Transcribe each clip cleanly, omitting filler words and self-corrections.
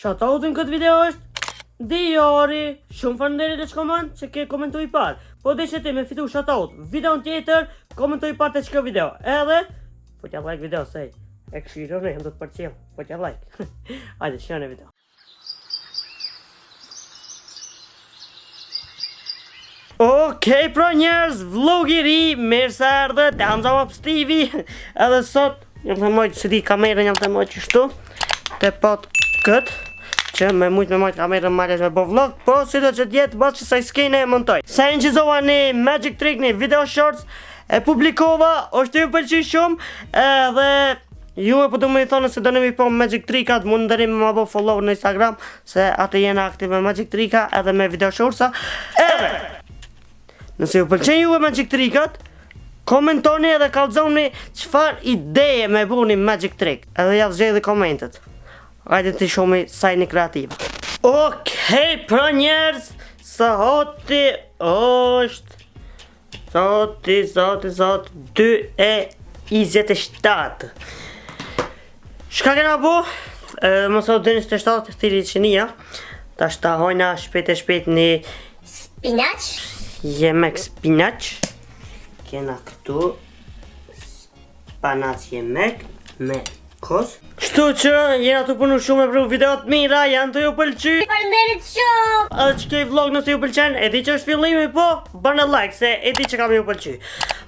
Shoutoutin këtë video është Diori. Shumë faleminderit që koment që ke komentuar i parë. Po deshe ti me fitu shoutout videon tjetër, komentoj i parë të çka video. Edhe futja like video se e këshironi, jam do të përcjell. Futja like. Hajde, shihoni video. Okej, pra njerëz, vlog i ri, mirë se erdhët, jam Zama Stivi. Edhe sot jam të mojtë si di kamerën, jam të mojtë qështu te pot këtë që me mujtë me mojtë kamerën marrës me bo vlog. Po si do që tjetë bas që sa i skene e montoj. Sa e nqizova një magic trick, një video shorts, e publikova, është ju pëlqy shumë. Edhe ju e po du me i thonë se do në mi po magic trickat, mund ndërim me ma bo follow në Instagram, se atë jena aktiv me magic tricka edhe me video shortsa. Edhe nëse ju pëlqen ju e magic trickat, komentoni edhe kallëzoni çfarë ideje me bu një magic trick. Edhe ja zgjedhni komentet. Hajde të shohim sa jeni kreativ. Okej, pra njerëz, soti është sot 2:27. Shka kena bu? Më sot 27 thiri qënia. Ta shta hojna shpejt një spinach. Jemek spinach. Kena këtu spanac jemek me kos. Kështu që jena të punu shumë e pru videot mira, janë të ju pëlqy. Faleminderit shumë. Edhe që kej vlog nëse ju pëlqen, e di që është fillimi, po bërë like se e di që kam ju pëlqy.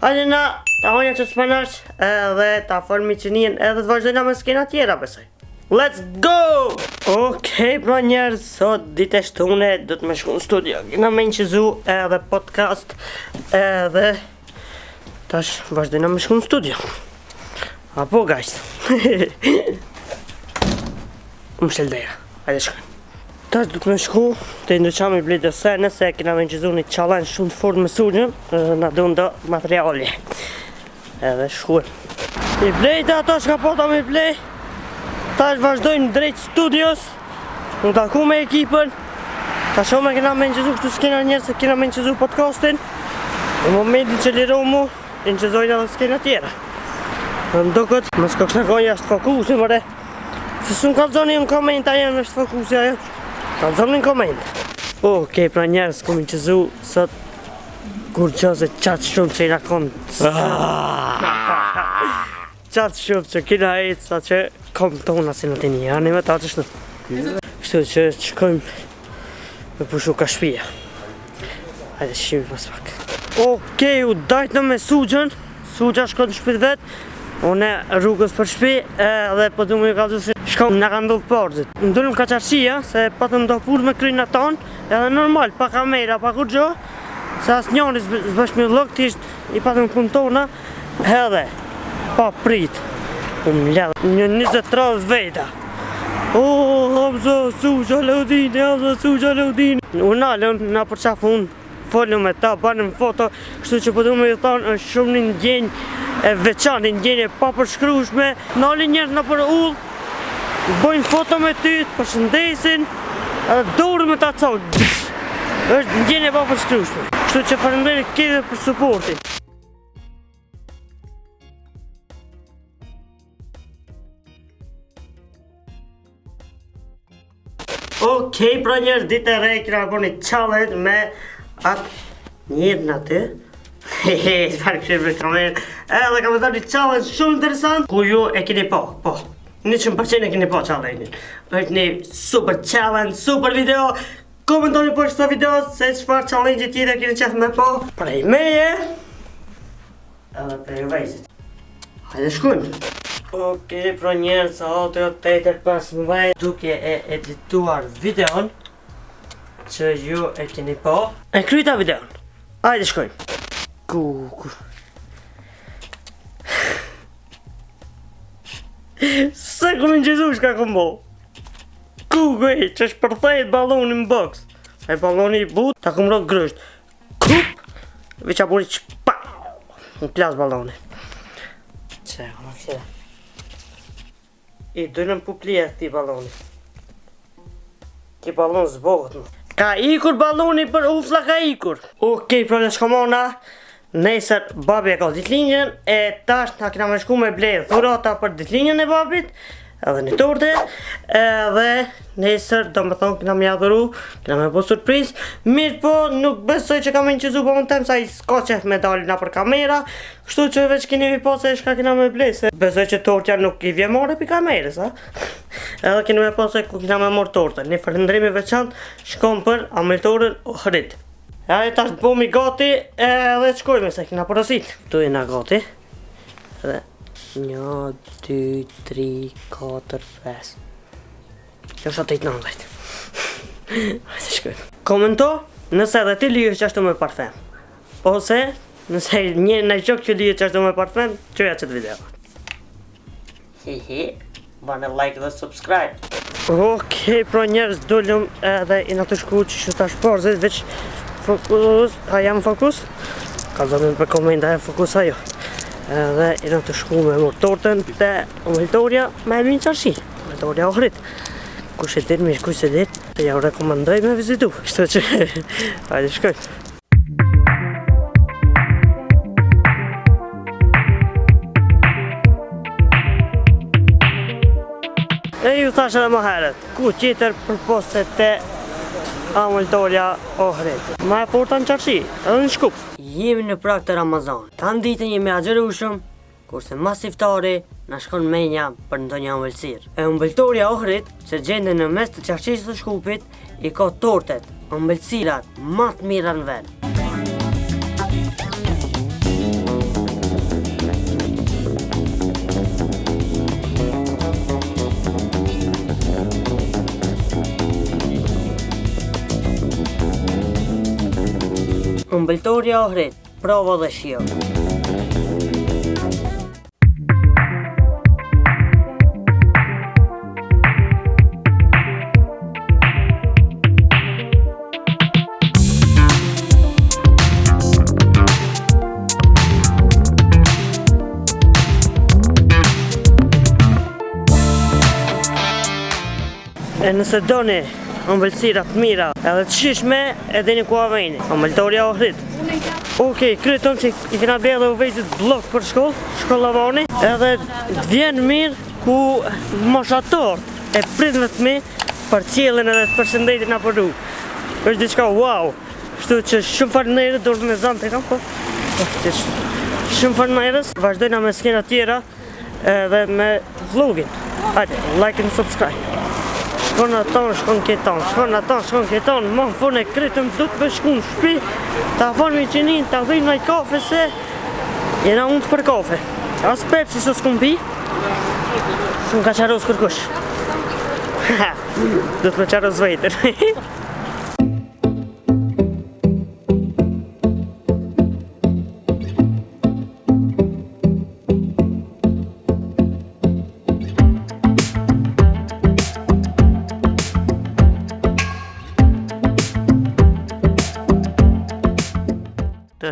Hajde na ta honja që spanac edhe ta formi qënien edhe të vazhdojna me skena tjera besoj. Let's go! Okej, pra njerëz, sot dite shtune do të me shku në studio. Kena me nqizu edhe podcast edhe tash vazhdojna me shku në studio. Apo guys. Më sheldeja. Hajde shkojnë. Tash du të me shku të nduqam i blejt ose nëse kena me nqizu një challenge shumë të fort me sunjën, na du ndo materiali. Edhe shkujnë. I blejt ato shka pota me blej. Tash vazhdojnë drejt studios. Në taku me ekipën. Tash me kena me nqizu kështu s'kena njerë se kena me nqizu podcastin. Në momentin që liru mu, i nqizojnë edhe s'kena tjera. Në mdokët, më s'ko kështë në gojnë jashtë fokusi mëre. Se s'unë kalzoni në komenta jenë është fokusi ajo. Kalzoni në komenta. Okej, pra njerës kom nqizu sot kur qose qatë shumë që i rakon. Qatë shumë që kina ejtë sa që kom tona si në të një janë me ta të shtu. Kështu që shkojmë me pushu ka shpia. Hajde shimi pas pak. Okej, u dajtë në me Sugjën. Sugja shkot në shpit vetë. Une rrugës për shpi edhe po du me ju kalzu se shkojmë nga ka ndodhë porzit. Më dullim ka qarësia se patëm do pur me kryna tonë edhe normal, pa kamera, pa kur gjo. Se as njoni zbësh me vlog tisht i patëm punë tona edhe pa prit. Unë ledhe një 20-30 vejta. Hamza Sugja Laudini. Unë alën nga për qafë unë folëm me ta, banëm foto. Kështu që përdu me ju thonë është shumë një ndjenjë e veçan, një ndjenjë e pa përshkrushme. Në alën njërë në për ullë, bojnë foto me ty, përshëndesin, edhe dorë me ta cokë. është ndjenjë e pa përshkrushme. Kështu që faleminderit kedhe për supportin. Okej, pra njerës ditë e rej kina po një challenge me atë njërë në aty. Hehe, s'farë këshirë për kamerë. Edhe kam e një challenge shumë interesant ku ju e kini po, 100% e kini po challenge. është një super challenge, super video. Komentoni po qëta video se çfarë challenge tjetër kini qef me po. Prej meje edhe prej vejzit. Hajde shkujmë. Okej, pra njerë, sa ato jo 8:15 duke e edituar videon që ju e keni po. E kryta videon. Hajde shkojmë. Kuku. Se ku më ngjezu shka kom bo. Kuku e që është përthejt baloni në box. E baloni i but, ta kom rot grësht. Kup, veqa buri qpa. Në plas baloni. Që, më kjera. I dojnëm puplija këti baloni. Ti balon zbohet më. Ka ikur baloni për ufla ka ikur. Okej, pra në shkomona. Nesër babi e ka ditlinjën. E tash na kena me shku me blejë dhurata për ditlinjën e babit. edhe një torte, edhe nesër do më thonë këna me adhuru, këna me po surpriz, mirë po nuk besoj që kam inqizu po më temë sa i s'ka qef me dalin na për kamera, kështu që veç keni mi po se shka kena me blese. Besoj që tortja nuk i vje more për kamerës, a? Edhe keni me po se ku kena me morë torte, një falëndrimi veçant shkom për Amëltorën Ohrid. Ja e tash bomi gati edhe qkojme se kena porosit. Tu jena gati. Edhe 1, 2, 3, 4, 5. Kjo është atë 19. Hajde shkojme. Komento nëse edhe ti lijesh qashtu me parfem. Ose nëse një në gjok që lijesh qashtu me parfem, qëja qëtë video. Hihi, bane like dhe subscribe. Okej, pro njerës dollëm edhe i në të shku që që tash porzit, veç fokus, a jam fokus? Ka zëmin për komenda e fokus ajo. Edhe i në të shku me mor tortën të Amëltorja me Elmin Qarshi, Amëltorja Ohrid. Kush e dit, mish kush e dit, të ja u rekomendoj me vizitu. Kështu që, hajde shkoj. E ju thash edhe më herët, ku qitër për poset të Amëltorja Ohrid. Ma e forta në Qarshi, edhe në Shkup. Jemi në prag të Ramazan. Kanë ditën jemi agjerushëm, kurse mas iftari na shkon menja për ndonjë ëmbëlsirë. E Amëltorja Ohrid, që gjende në mes të Qarshisë të Shkupit, i ka tortet, ëmbëlsirat më të mira në vend. Amëltorja Ohrid, provo dhe shio. E nëse doni ëmbëlsira të mira edhe të shishme, e dini ku avejni, Amëltorja Ohrid. Okej, kryton që i kena bje dhe u vejtit blok për shkolla vani, edhe vjen mirë ku moshator e pritme të mi për cilën edhe të përshëndetin apo rrugë. është diçka wow. Kështu që shumë farë dorë me zanë të kam, po. Shumë farë njerëz, vazhdojna me skena tjera edhe me vlogin. Hajde, like and subscribe. Shkon aton, shkon keton, shkon aton, shkon keton, më në fund e kritëm du të shku në shpi, ta fanë me qenin, ta dhejnë me kafe se jena unë për kafe. As Pepsi së s'kum pi, s'm ka qaros kërkush. Du të me qaros vejtër.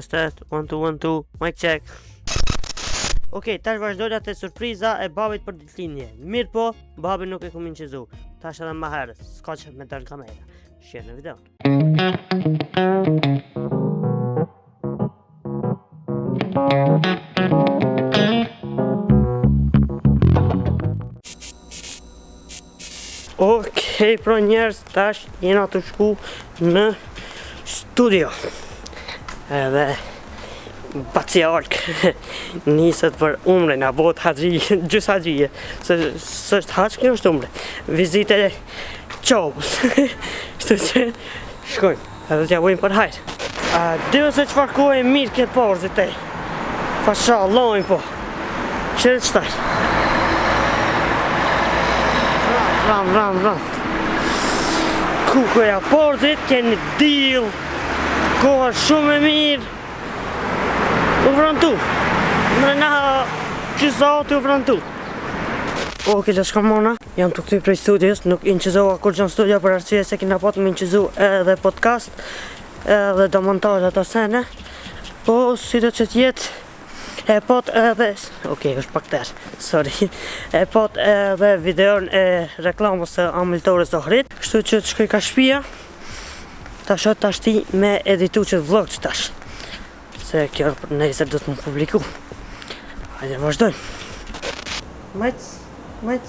Test, 1 2 1 2, mic check. Okej, tash vazhdojnë atë surpriza e babit për ditëlindje. Mirë po, babi nuk e kom inqizu. Tash edhe më herët, s'ka që me dërnë kamera. Shqe në videon. Okej, pro njerës, tash jena të shku në studio. Edhe Baci Alk niset për umre nga bot haxhije, gjys haxhije. Se është haç, kjo është umre. Vizite qobës. Kështu që shkojmë, edhe t'ja vojmë për hajrë. Dhe se qëfar kohë e mirë ke porzit te. Fasha, lojmë po. Qërë të shtaj. Ram. Kukoja porzit, keni deal. Koha shumë e mirë. U vrantu. Më nga qizati u vrantu. Oke, që shka mona. Jam të këty prej studios. Nuk inqizoha kur që në studio për arsye se kina pot më inqizu edhe podcast. Edhe do montaj ato sene. Po, si do që t'jetë. E pot edhe... Oke, është pak tërë. Sorry. E pot edhe videon e reklamës e Amëltorës Ohrid. Kështu që të shkoj ka shpia. Tash ti me editu që vlog që tash. Se kjo nesër do të më publiku. Hajde vazhdojmë. Majtë, Mec.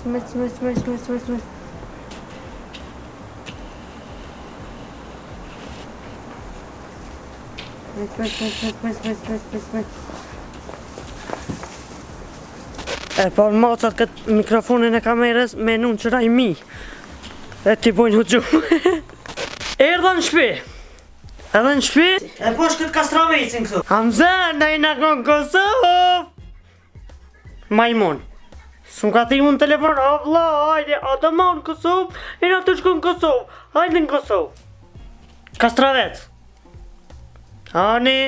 E po në mocat këtë mikrofonin e kamerës me nun qëra i mi. E ti bojnë hëgju. Erdha në shpi. Edhe në shpi. E po është këtë kastravecin këtu. Hamzan, da i në konë Kosovë. Majmon. Së më ka ti mu në telefon. O vla, hajde, a të ma në Kosovë. E në të shku në Kosovë. Hajde në Kosovë. Kastravec. Ani.